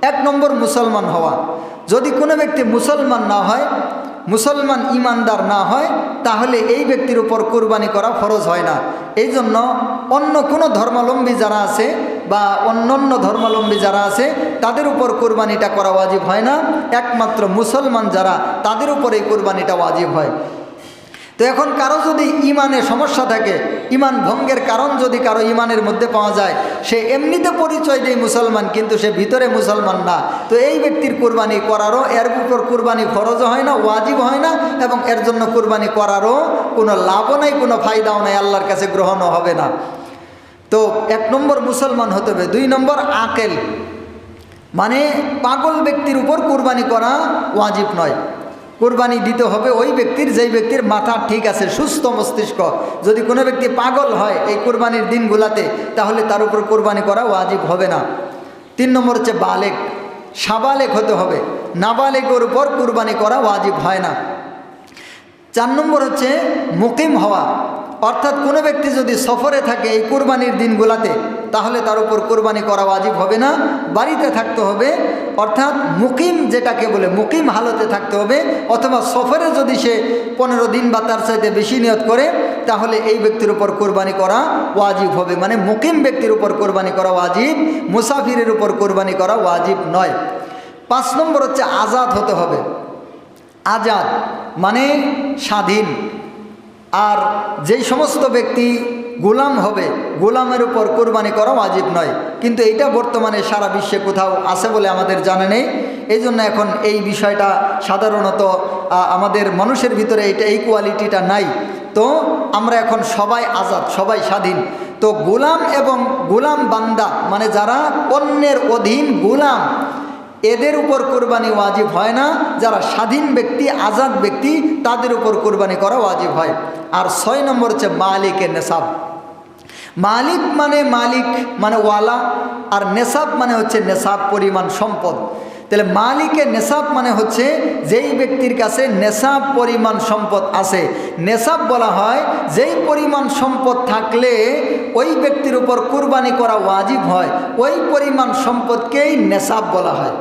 এক নম্বর মুসলমান হওয়া। যদি কোনো ব্যক্তি মুসলমান না হয়, মুসলমান ইমানদার না হয়, তাহলে এই ব্যক্তির উপর কুরবানি করা ফরজ হয় না। এই জন্য অন্য কোনো ধর্মাবলম্বী যারা আছে বা অন্যান্য ধর্মাবলম্বী যারা আছে তাদের উপর কুরবানিটা করা ওয়াজিব হয় না। একমাত্র মুসলমান যারা, তাদের উপর এই কুরবানিটা ওয়াজিব হয়। তো এখন কারো যদি ইমানে সমস্যা থাকে, ইমান ভঙ্গের কারণ যদি কারো ইমানের মধ্যে পাওয়া যায়, সে এমনিতে পরিচয় দেয় মুসলমান কিন্তু সে ভিতরে মুসলমান না, তো এই ব্যক্তির কুরবানি করারও, এর উপর কুরবানি ফরজও হয় না, ওয়াজিব হয় না, এবং এর জন্য কুরবানি করারও কোনো লাভও নাই, কোনো ফায়দাও নাই, আল্লাহর কাছে গ্রহণও হবে না। তো এক নম্বর মুসলমান হতে হবে। 2 নম্বর আকেল, মানে পাগল ব্যক্তির উপর কুরবানি করা ওয়াজিব নয়। কুরবানি দিতে হবে ওই ব্যক্তির, যেই ব্যক্তির মাথা ঠিক আছে, সুস্থ মস্তিষ্ক। যদি কোনো ব্যক্তি পাগল হয় এই কুরবানির দিনগুলাতে, তাহলে তার উপর কুরবানি করা ওয়াজিব হবে না। 3 নম্বর হচ্ছে বালেগ, সাবালেগ হতে হবে। নাবালেগের উপর কুরবানি করা ওয়াজিব হয় না। 4 নম্বর হচ্ছে মুকিম হওয়া, অর্থাৎ কোনো ব্যক্তি যদি সফরে থাকে এই কুরবানির দিনগুলাতে, তাহলে তার উপর কুরবানি করা ওয়াজিব হবে না, বাড়িতে থাকতে হবে। অর্থাৎ মুকিম যেটাকে বলে, মুকিম হালতে থাকতে হবে। অথবা সফরে যদি সে 15 দিন বা তার চাইতে বেশি নিয়ত করে, তাহলে এই ব্যক্তির উপর কুরবানি করা ওয়াজিব হবে। মানে মুকিম ব্যক্তির উপর কুরবানি করা ওয়াজিব, মুসাফিরের উপর কুরবানি করা ওয়াজিব নয়। 5 নম্বর হচ্ছে আজাদ হতে হবে। আজাদ মানে স্বাধীন। আর যেই সমস্ত ব্যক্তি গোলাম হবে, গোলামের উপর কুরবানি করা ওয়াজিব নয়। কিন্তু এটা বর্তমানে সারা বিশ্বে কোথাও আছে বলে আমাদের জানা নেই। এই জন্য এখন এই বিষয়টা সাধারণত আমাদের মানুষের ভিতরে এই কোয়ালিটিটা নাই। তো আমরা এখন সবাই আজাদ, সবাই স্বাধীন। তো গোলাম এবং গোলাম বান্দা, মানে যারা অন্যের অধীন গোলাম, এদের উপর কুরবানি ওয়াজিব হয় না। যারা স্বাধীন ব্যক্তি, আজাদ ব্যক্তি, তাদের উপর কুরবানি করা ওয়াজিব হয়। আর 6 নম্বর হচ্ছে মালিকের নেসাব। মালিক মানে ওয়ালা, আর নেসাব মানে হচ্ছে নেসাব পরিমাণ সম্পদ। তাহলে মালিকের নেসাব মানে হচ্ছে যেই ব্যক্তির কাছে নেসাব পরিমাণ সম্পদ আছে। নেসাব বলা হয় যেই পরিমাণ সম্পদ থাকলে ওই ব্যক্তির উপর কুরবানি করা ওয়াজিব হয়, ওই পরিমাণ সম্পদকেই নেসাব বলা হয়।